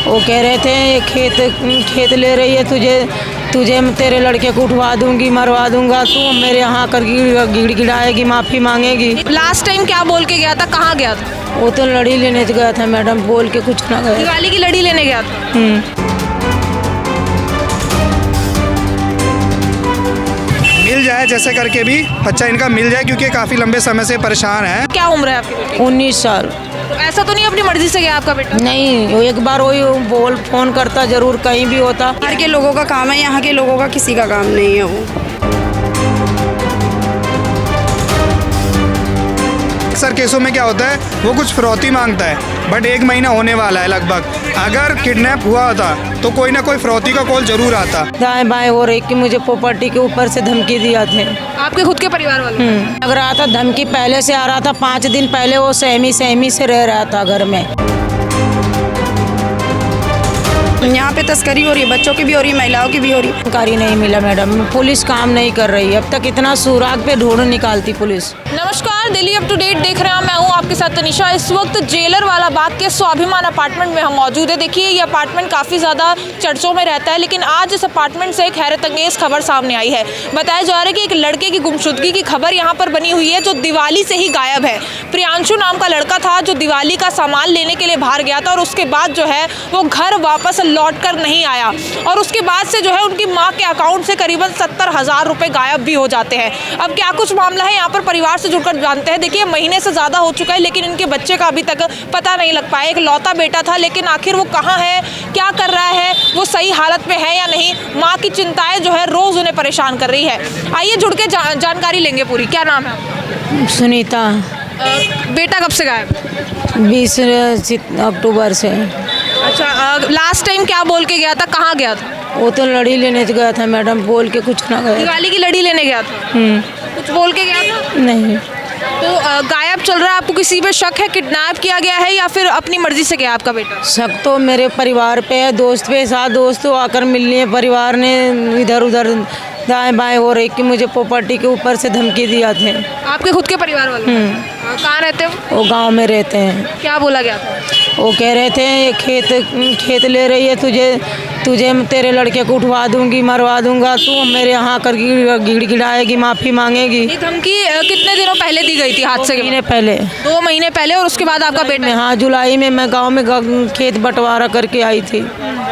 वो कह रहे थे ये खेत ले रही है, तुझे तेरे लड़के को उठवा दूंगी, मरवा दूंगा, तू मेरे यहाँ आकर गिड़गिड़ाएगी, माफ़ी मांगेगी। लास्ट टाइम क्या बोल के गया था, कहाँ गया था? वो तो लड़ी लेने गया था मैडम, बोल के कुछ ना गया। दिवाली की लड़ी लेने गया था। मिल जाए जैसे करके भी बच्चा इनका मिल जाए, क्योंकि काफ़ी लंबे समय से परेशान है। क्या उम्र है आपके बेटे? 19 साल। तो ऐसा तो नहीं अपनी मर्जी से गया आपका बेटा? नहीं, वो एक बार वही फ़ोन करता जरूर, कहीं भी होता। बाहर के लोगों का काम है, यहाँ के लोगों का किसी का काम नहीं है। वो अक्सर केसों में क्या होता है, वो कुछ फिरौती मांगता है, बट 1 महीना होने वाला है लगभग। अगर किडनैप हुआ होता तो कोई ना कोई फिरौती का कॉल जरूर आता। दाएं बाएं हो रही कि मुझे प्रॉपर्टी के ऊपर से धमकी दिया थे। आपके खुद के परिवार वाले? लग रहा था धमकी पहले से आ रहा था, 5 दिन पहले वो सहमी से रह रहा था घर में। यहाँ पे तस्करी हो रही है, बच्चों की भी हो रही है, महिलाओं की भी हो रही है। जानकारी नहीं मिला मैडम, पुलिस काम नहीं कर रही है। अब तक इतना सुराग पे ढूंढ निकालती पुलिस। नमस्कार, दिल्ली अप टू डेट देख रहे हैं, मैं हूं आपके साथ तनिषा। इस वक्त जेलर वाला बाग के स्वाभिमान अपार्टमेंट में हम मौजूद है। देखिए, ये अपार्टमेंट काफ़ी ज़्यादा चर्चों में रहता है, लेकिन आज इस अपार्टमेंट से एक हैरत अंगेज खबर सामने आई है। बताया जा रहा है कि एक लड़के की गुमशुदगी की खबर यहाँ पर बनी हुई है, जो दिवाली से ही गायब है। प्रियांशु नाम का लड़का था, जो दिवाली का सामान लेने के लिए बाहर गया था और उसके बाद जो है वो घर वापस लौट कर नहीं आया, और उसके बाद से जो है उनकी माँ के अकाउंट से करीबन 70,000 रुपए गायब भी हो जाते हैं। अब क्या कुछ मामला है, यहाँ पर परिवार से जुड़कर जानते हैं। देखिए, महीने से ज़्यादा हो चुका है, लेकिन इनके बच्चे का अभी तक पता नहीं लग पाया। एक लौता बेटा था, लेकिन आखिर वो कहाँ है, क्या कर रहा है, वो सही हालत में है या नहीं, माँ की चिंताएं जो है रोज़ उन्हें परेशान कर रही है। आइए जुड़ के जानकारी लेंगे पूरी। क्या नाम है आपका? सुनीता। बेटा कब से गायब? 20 अक्टूबर से। अच्छा, लास्ट टाइम क्या बोल के गया था, कहाँ गया था? वो तो लड़ी लेने गया था मैडम, बोल के कुछ ना गया। दिवाली की लड़ी लेने गया था? कुछ बोल के गया था? नहीं। तो गायब चल रहा है, आपको किसी पे शक है, किडनैप किया गया है या फिर अपनी मर्जी से गया आपका बेटा? शक तो मेरे परिवार पे है, दोस्त पे। 7 दोस्त तो आकर मिल लिए, परिवार ने इधर उधर दाएं बाएं हो रही कि मुझे प्रॉपर्टी के ऊपर से धमकी दिया थे। आपके खुद के परिवार वाले? कहाँ रहते हो? वो गांव में रहते हैं। क्या बोला गया था? वो कह रहे थे ये खेत ले रही है, तुझे तेरे लड़के को उठवा दूंगी, मरवा दूंगा, तू मेरे यहाँ आकर गिड़गिड़ाएगी, माफ़ी मांगेगी। ये धमकी कितने दिनों पहले दी गई थी हादसे के? 2 महीने पहले। 2 महीने पहले, और उसके बाद आपका बेटा? हाँ, जुलाई में मैं गांव में खेत बंटवारा करके आई थी।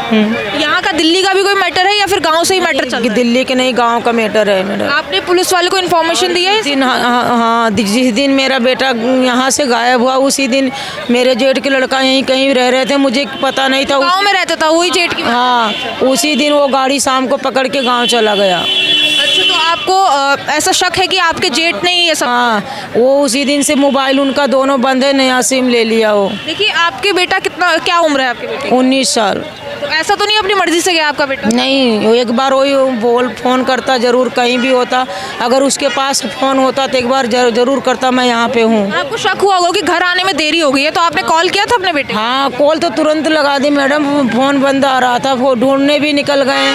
यहाँ का दिल्ली का भी कोई मैटर है या फिर गाँव से ही मैटर चल रहा है? दिल्ली के नहीं, गाँव का मैटर है मेरा। आपने पुलिस वाले को इन्फॉर्मेशन दी है? हाँ, जिस दिन मेरा बेटा यहाँ से गायब हुआ, उसी दिन मेरे जेठ के लड़का यहीं कहीं रह रहे थे, मुझे पता नहीं था। गाँव में रहता था वही जेठ की? हाँ, उसी दिन वो गाड़ी शाम को पकड़ के गांव चला गया। अच्छा, तो आपको ऐसा शक है कि आपके जेठ ने ही ये सब? हाँ, वो उसी दिन से मोबाइल उनका दोनों बंद है, नया सिम ले लिया वो। देखिए, आपके बेटा क्या उम्र है आपके बेटे? 19 साल। तो ऐसा तो नहीं अपनी मर्जी से गया आपका बेटा? नहीं, वो एक बार वही फ़ोन करता जरूर, कहीं भी होता। अगर उसके पास फ़ोन होता तो एक बार जरूर करता, मैं यहाँ पे हूँ। आपको शक हुआ होगा कि घर आने में देरी हो गई है, तो आपने कॉल किया था अपने बेटे? हाँ, कॉल तो तुरंत लगा दी मैडम, फ़ोन बंद आ रहा था। वो ढूंढने भी निकल गए,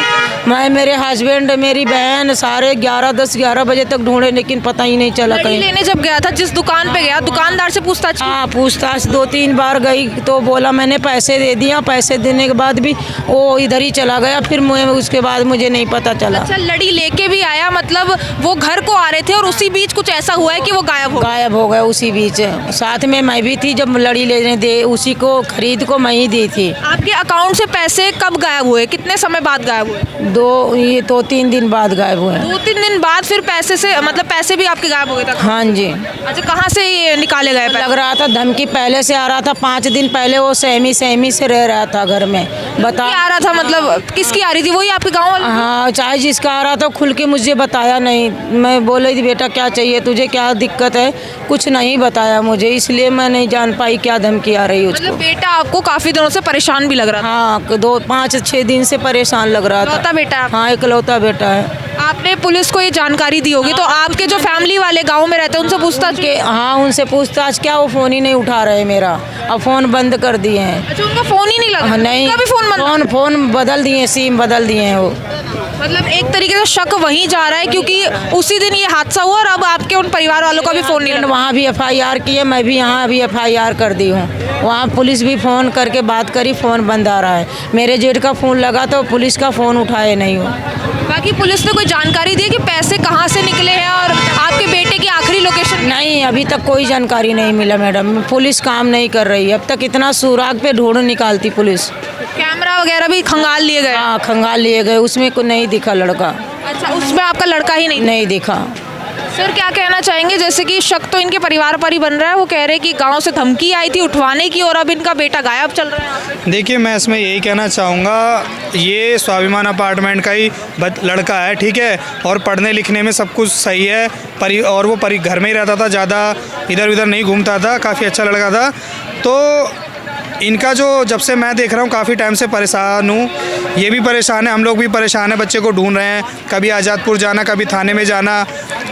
मैं, मेरे हस्बैंड, मेरी बहन, सारे 10-11 बजे तक ढूंढे, लेकिन पता ही नहीं चला कहीं। लेने जब गया था, जिस दुकान पे गया, दुकानदार से पूछताछ? हाँ, पूछताछ 2-3 बार गई, तो बोला मैंने पैसे दे दिया। पैसे देने के बाद भी वो इधर ही चला गया, फिर उसके बाद मुझे नहीं पता चला। अच्छा, लड़ी लेके भी आया, मतलब वो घर को आ रहे थे और उसी बीच कुछ ऐसा हुआ है कि वो गायब हो गया उसी बीच। साथ में मैं भी थी जब लड़ी लेने दे, उसी को खरीद को मैं ही दी थी। आपके अकाउंट से पैसे कब गायब हुए, कितने समय बाद गायब हुए? 2-3 दिन बाद गायब हुए। 2-3 दिन बाद फिर पैसे से, मतलब पैसे भी आपके गायब हो गए थे? हाँ जी। अच्छा, कहाँ से ये निकाले गए? लग रहा था धमकी पहले से आ रहा था, 5 दिन पहले वो सहमी से रह रहा था घर में। बता आ रहा था, मतलब किसकी आ रही थी? वही आपके गाँव वाले? हाँ, चाहे जिसका आ रहा था, खुल के मुझे बताया नहीं। मैं बोल थी बेटा क्या चाहिए तुझे, क्या दिक्कत है, कुछ नहीं बताया मुझे, इसलिए मैं नहीं जान पाई क्या धमकी आ रही उसको। मतलब बेटा आपको काफी दिनों से परेशान भी लग रहा था? हाँ, 5-6 दिन से परेशान लग रहा था। इकलौता बेटा? हाँ, इकलौता बेटा है। आपने पुलिस को ये जानकारी दी होगी, तो आपके जो फैमिली वाले गांव में रहते हैं उनसे पूछताछ की? हाँ, उनसे पूछताछ क्या, वो फ़ोन ही नहीं उठा रहे मेरा, अब फ़ोन बंद कर दिए हैं। अच्छा, उनका फ़ोन ही नहीं लगा? नहीं, उनका भी फ़ोन बंद? फ़ोन बदल दिए, सिम बदल दिए हैं वो। मतलब एक तरीके से शक वहीं जा रहा है क्योंकि उसी दिन ये हादसा हुआ और अब आपके उन परिवार वालों का भी फ़ोन नहीं लगा। वहाँ भी FIR की है, मैं भी यहाँ अभी FIR कर दी हूँ। वहाँ पुलिस भी फ़ोन करके बात करी, फ़ोन बंद आ रहा है। मेरे जेठ का फ़ोन लगा तो पुलिस का फ़ोन उठाए नहीं हो। बाकी पुलिस ने कोई जानकारी दी है कि पैसे कहाँ से निकले हैं और आपके बेटे की आखिरी लोकेशन? नहीं, अभी तक कोई जानकारी नहीं मिला मैडम। पुलिस काम नहीं कर रही है। अब तक इतना सुराग पे ढूंढ निकालती पुलिस। कैमरा वगैरह भी खंगाल लिए गए? हाँ, खंगाल लिए गए, उसमें को नहीं दिखा लड़का। अच्छा, उसमें आपका लड़का ही नहीं दिखा। सर क्या कहना चाहेंगे, जैसे कि शक तो इनके परिवार पर ही बन रहा है, वो कह रहे हैं कि गांव से धमकी आई थी उठवाने की और अब इनका बेटा गायब चल रहा है। देखिए, मैं इसमें यही कहना चाहूँगा, ये स्वाभिमान अपार्टमेंट का ही लड़का है, ठीक है, और पढ़ने लिखने में सब कुछ सही है, और वो घर में ही रहता था, ज़्यादा इधर उधर नहीं घूमता था, काफ़ी अच्छा लड़का था। तो इनका जो जब से मैं देख रहा हूँ काफ़ी टाइम से परेशान हूँ, ये भी परेशान है, हम लोग भी परेशान हैं, बच्चे को ढूंढ रहे हैं, कभी आज़ादपुर जाना, कभी थाने में जाना,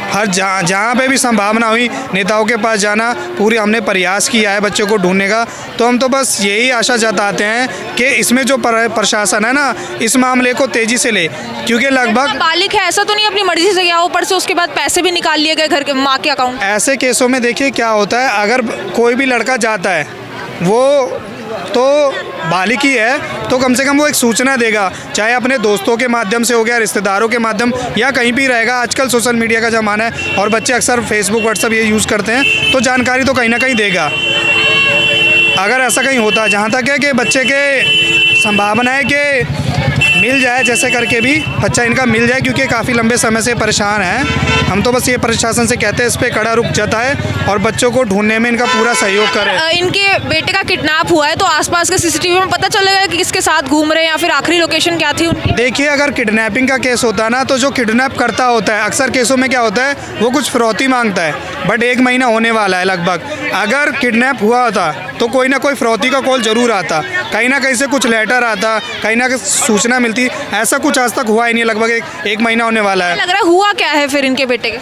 हर जहाँ पे भी संभावना हुई नेताओं के पास जाना, पूरी हमने प्रयास किया है बच्चे को ढूंढने का। तो हम तो बस यही आशा जताते हैं कि इसमें जो प्रशासन है ना, इस मामले को तेज़ी से ले, क्योंकि लगभग बालिक है, ऐसा तो नहीं अपनी मर्जी से गया ऊपर से उसके बाद पैसे भी निकाल लिए गए घर के माँ के अकाउंट? ऐसे केसों में देखिए क्या होता है, अगर कोई भी लड़का जाता है वो तो बालिक ही है, तो कम से कम वो एक सूचना देगा, चाहे अपने दोस्तों के माध्यम से हो गया, रिश्तेदारों के माध्यम, या कहीं भी रहेगा। आजकल सोशल मीडिया का ज़माना है और बच्चे अक्सर फेसबुक व्हाट्सएप ये यूज़ करते हैं, तो जानकारी तो कहीं ना कहीं देगा। अगर ऐसा कहीं होता है, जहाँ तक है कि बच्चे के संभावना है कि मिल जाए, जैसे करके भी बच्चा इनका मिल जाए, क्योंकि काफ़ी लंबे समय से परेशान हैं। हम तो बस ये प्रशासन से कहते हैं इस पर कड़ा रुख जताए और बच्चों को ढूंढने में इनका पूरा सहयोग करें। इनके बेटे का किडनैप हुआ है तो आसपास के सीसीटीवी में पता चलेगा कि किसके साथ घूम रहे हैं या फिर आखिरी लोकेशन क्या थी उनकी? देखिए, अगर किडनैपिंग का केस होता है ना, तो जो किडनैप करता होता है, अक्सर केसों में क्या होता है, वो कुछ फिरौती मांगता है, बट 1 महीना होने वाला है लगभग। अगर किडनैप हुआ होता तो कोई ना कोई फिरौती का कॉल जरूर आता, कहीं ना कहीं से कुछ लेटर आता, कहीं ना कहीं सूचना मिलती। ऐसा कुछ आज तक हुआ ही नहीं, लगभग एक महीना होने वाला है। लग रहा है हुआ क्या है फिर इनके बेटे के?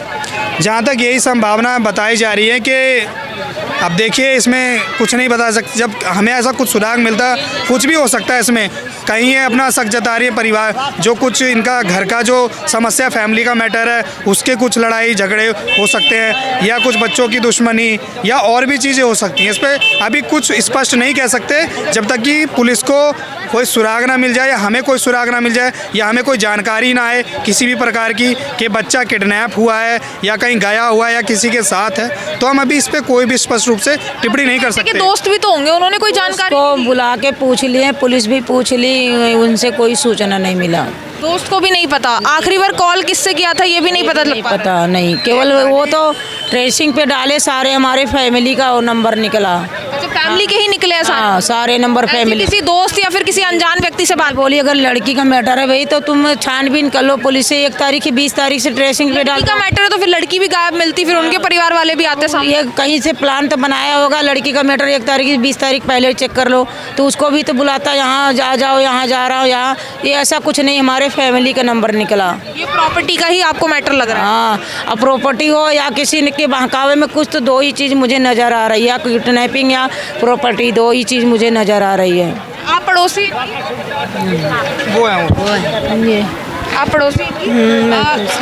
जहाँ तक यही संभावना बताई जा रही है कि अब देखिए, इसमें कुछ नहीं बता सकते, जब हमें ऐसा कुछ सुराग मिलता, कुछ भी हो सकता है इसमें। कहीं ये अपना शक जता रही है परिवार, जो कुछ इनका घर का जो समस्या, फैमिली का मैटर है, उसके कुछ लड़ाई झगड़े हो सकते हैं, या कुछ बच्चों की दुश्मनी, या और भी चीज़ें हो सकती हैं। इस पर अभी कुछ स्पष्ट नहीं कह सकते जब तक कि पुलिस को कोई सुराग ना मिल जाए, या हमें कोई सुराग ना मिल जाए, या हमें कोई जानकारी ना आए किसी भी प्रकार की कि बच्चा किडनैप हुआ है या कहीं गया हुआ है या किसी के साथ है, तो हम अभी इस पर कोई भी स्पष्ट रूप से टिप्पणी नहीं कर सकते। दोस्त भी तो होंगे, उन्होंने कोई जानकारी? को बुला के पूछ लिए, पुलिस भी पूछ ली, उनसे कोई सूचना नहीं मिला। दोस्त को भी नहीं पता आखिरी बार कॉल किससे किया था, ये भी नहीं पता नहीं, केवल वो तो ट्रेसिंग पे डाले, सारे हमारे फैमिली का वो नंबर निकला। अच्छा, फैमिली के ही निकले हैं सारे? हाँ, सारे नंबर फैमिली। किसी दोस्त या फिर किसी अनजान व्यक्ति से बात? बोली अगर लड़की का मैटर है भाई तो तुम छानबीन कर लो, पुलिस से 1 तारीख 20 तारीख से ट्रेसिंग पे डाल। लड़की का मैटर है तो फिर लड़की भी गायब मिलती, फिर उनके परिवार वाले भी आते सामने। ये कहीं से प्लान तो बनाया होगा, लड़की का मैटर 1 तारीख 20 तारीख पहले चेक कर लो, तो उसको भी तो बुलाता, यहाँ जाओ, यहाँ जा रहा हूँ, यहाँ। ये ऐसा कुछ नहीं, हमारे फैमिली का नंबर निकला। ये प्रॉपर्टी का ही आपको मैटर लग रहा है? हाँ, अब प्रॉपर्टी हो या किसी के बहकावे में कुछ, तो 2 ही चीज़ मुझे नज़र आ रही है, या किडनैपिंग या प्रॉपर्टी, 2 ही चीज़ मुझे नज़र आ रही है। आप पड़ोसी? वो है आप पड़ोसी?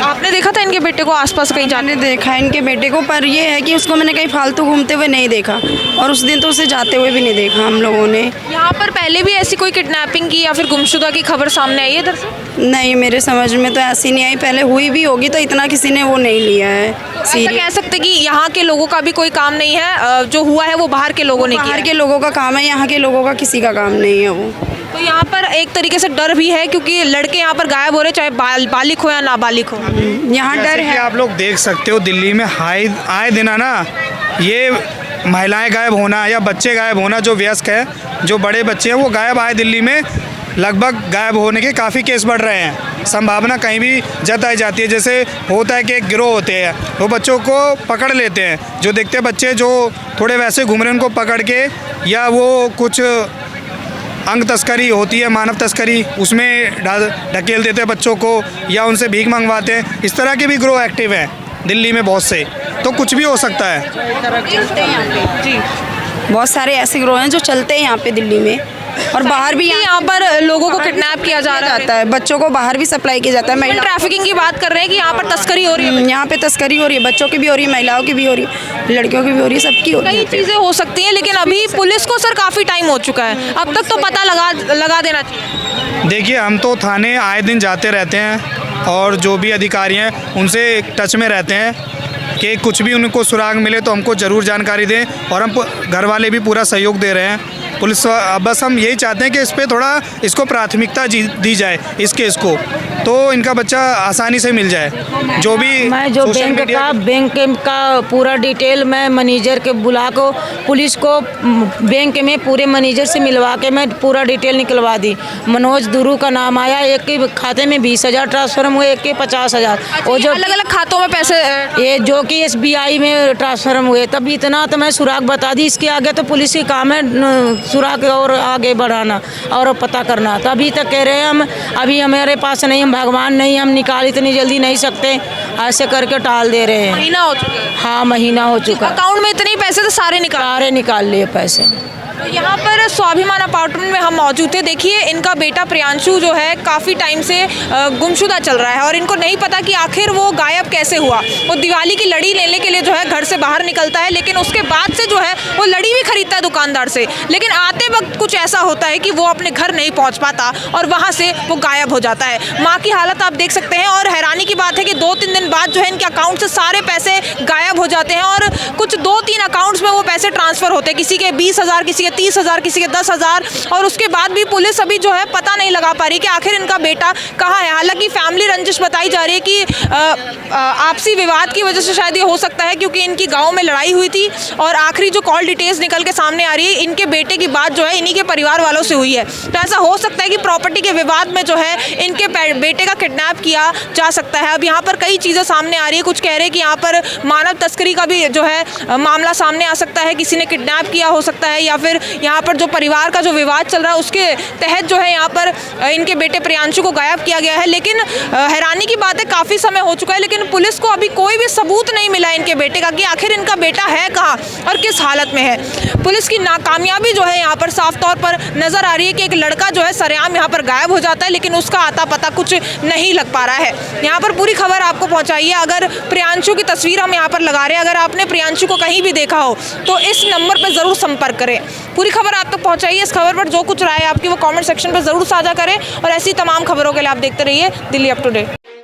आपने देखा था इनके बेटे को आसपास कहीं जाने? मैंने देखा है इनके बेटे को, पर ये है कि उसको मैंने कहीं फालतू घूमते हुए नहीं देखा, और उस दिन तो उसे जाते हुए भी नहीं देखा हम लोगों ने। यहाँ पर पहले भी ऐसी कोई किडनैपिंग की या फिर गुमशुदा की खबर सामने आई है इधर से? नहीं, मेरे समझ में तो ऐसी नहीं आई। पहले हुई भी होगी तो इतना किसी ने वो नहीं लिया है ऐसा कह सकते कि यहाँ के लोगों का भी कोई काम नहीं है, जो हुआ है वो बाहर के लोगों ने किया? बाहर के लोगों का काम है, यहाँ के लोगों का किसी का काम नहीं है वो। तो यहाँ पर एक तरीके से डर भी है क्योंकि लड़के यहाँ पर गायब हो रहे, चाहे बालिक हो या नाबालिग हो। यहाँ डर है। आप लोग देख सकते हो, दिल्ली में आए दिन ना ये महिलाएं गायब होना या बच्चे गायब होना, जो वयस्क है, जो बड़े बच्चे हैं, वो गायब आए दिल्ली में लगभग गायब होने के काफ़ी केस बढ़ रहे हैं। संभावना कहीं भी जताई जाती है, जैसे होता है कि एक गिरोह होते हैं, वो बच्चों को पकड़ लेते हैं, जो देखते हैं बच्चे जो थोड़े वैसे घूम रहे हैं उनको पकड़ के, या वो कुछ अंग तस्करी होती है, मानव तस्करी, उसमें ढकेल देते हैं बच्चों को, या उनसे भीख मंगवाते हैं। इस तरह के भी गिरोह एक्टिव हैं दिल्ली में बहुत से, तो कुछ भी हो सकता है। जी, बहुत सारे ऐसे गिरोह हैं जो चलते हैं यहाँ पे दिल्ली में, और बाहर भी यहाँ पर लोगों को किडनैप किया जा रहा है। बच्चों को बाहर भी सप्लाई किया जाता है। महिला ट्रैफिकिंग की बात कर रहे हैं कि यहाँ पर तस्करी हो रही है। यहाँ पे तस्करी हो रही है, बच्चों की भी हो रही है, महिलाओं की भी हो रही है, लड़कियों की भी हो रही है, सबकी हो रही है। कई चीज़ें हो सकती हैं, लेकिन अभी पुलिस को सर काफ़ी टाइम हो चुका है, अब तक तो पता लगा देना चाहिए। देखिए, हम तो थाने आए दिन जाते रहते हैं और जो भी अधिकारी हैं उनसे टच में रहते हैं कि कुछ भी उनको सुराग मिले तो हमको ज़रूर जानकारी दें, और हम घर वाले भी पूरा सहयोग दे रहे हैं पुलिस। बस हम यही चाहते हैं कि इस पर थोड़ा इसको प्राथमिकता दी जाए, इस केस को, तो इनका बच्चा आसानी से मिल जाए। जो भी मैं जो बैंक का पूरा डिटेल मैं मैनेजर के बुला को पुलिस को बैंक में पूरे मैनेजर से मिलवा के मैं पूरा डिटेल निकलवा दी। मनोज दुरू का नाम आया, एक के खाते में 20,000 ट्रांसफर हुए, एक के 50,000। और जो अलग अलग खातों में पैसे ये जो कि SBI में ट्रांसफर हुए, तब इतना तो मैं सुराग बता दी। इसके आगे तो पुलिस की काम है सुराग और आगे बढ़ाना और पता करना। तो अभी तक कह रहे हैं हम अभी हमारे पास नहीं, हम भगवान नहीं, हम निकाल इतनी जल्दी नहीं सकते, ऐसे करके टाल दे रहे हैं। महीना हो चुका है। हाँ, महीना हो चुका। अकाउंट में इतने ही पैसे तो सारे निकाल लिए पैसे। यहाँ पर स्वाभिमान अपार्टमेंट में हम मौजूद थे। देखिए, इनका बेटा प्रियांशु जो है काफ़ी टाइम से गुमशुदा चल रहा है और इनको नहीं पता कि आखिर वो गायब कैसे हुआ। वो दिवाली की लड़ी लेने के लिए जो है घर से बाहर निकलता है, लेकिन उसके बाद से जो है वो लड़ी भी खरीदता है दुकानदार से, लेकिन आते वक्त कुछ ऐसा होता है कि वो अपने घर नहीं पहुँच पाता और वहाँ से वो गायब हो जाता है। माँ की हालत आप देख सकते हैं, और हैरानी की बात है कि 2-3 दिन बाद जो है इनके अकाउंट से सारे पैसे गायब हो जाते हैं और कुछ 2-3 अकाउंट्स में वो पैसे ट्रांसफ़र होते हैं, किसी के 20,000, किसी के 30,000, किसी के 10,000। और उसके बाद भी पुलिस अभी जो है पता नहीं लगा पा रही कि आखिर इनका बेटा कहाँ है। हालांकि फैमिली रंजिश बताई जा रही है कि आपसी विवाद की वजह से शायद ये हो सकता है, क्योंकि इनकी गांव में लड़ाई हुई थी और आखिरी जो कॉल डिटेल्स निकल के सामने आ रही है, इनके बेटे की बात जो है इन्हीं के परिवार वालों से हुई है। तो ऐसा हो सकता है कि प्रॉपर्टी के विवाद में जो है इनके बेटे का किडनैप किया जा सकता है। अब यहाँ पर कई चीज़ें सामने आ रही है। कुछ कह रहे हैं कि यहाँ पर मानव तस्करी का भी जो है मामला सामने आ सकता है, किसी ने किडनैप किया हो सकता है, या फिर यहाँ पर जो परिवार का जो विवाद चल रहा है उसके तहत जो है यहाँ पर इनके बेटे प्रियांशु को गायब किया गया है। लेकिन हैरानी की बात है, काफ़ी समय हो चुका है लेकिन पुलिस को अभी कोई भी सबूत नहीं मिला इनके बेटे का कि आखिर इनका बेटा है कहाँ और किस हालत में है। पुलिस की नाकामयाबी जो है यहाँ पर साफ तौर पर नज़र आ रही है कि एक लड़का जो है सरेआम यहाँ पर गायब हो जाता है, लेकिन उसका आता पता कुछ नहीं लग पा रहा है। यहाँ पर पूरी खबर आपको पहुँचाइए। अगर प्रियांशु की तस्वीर हम यहाँ पर लगा रहे हैं, अगर आपने प्रियांशु को कहीं भी देखा हो तो इस नंबर पर ज़रूर संपर्क करें। पूरी खबर आप तक पहुँचाइए। इस खबर पर जो कुछ राय है आपकी वो कमेंट सेक्शन पर ज़रूर साझा करें और ऐसी तमाम खबरों के लिए आप देखते रहिए दिल्ली अप टू डेट।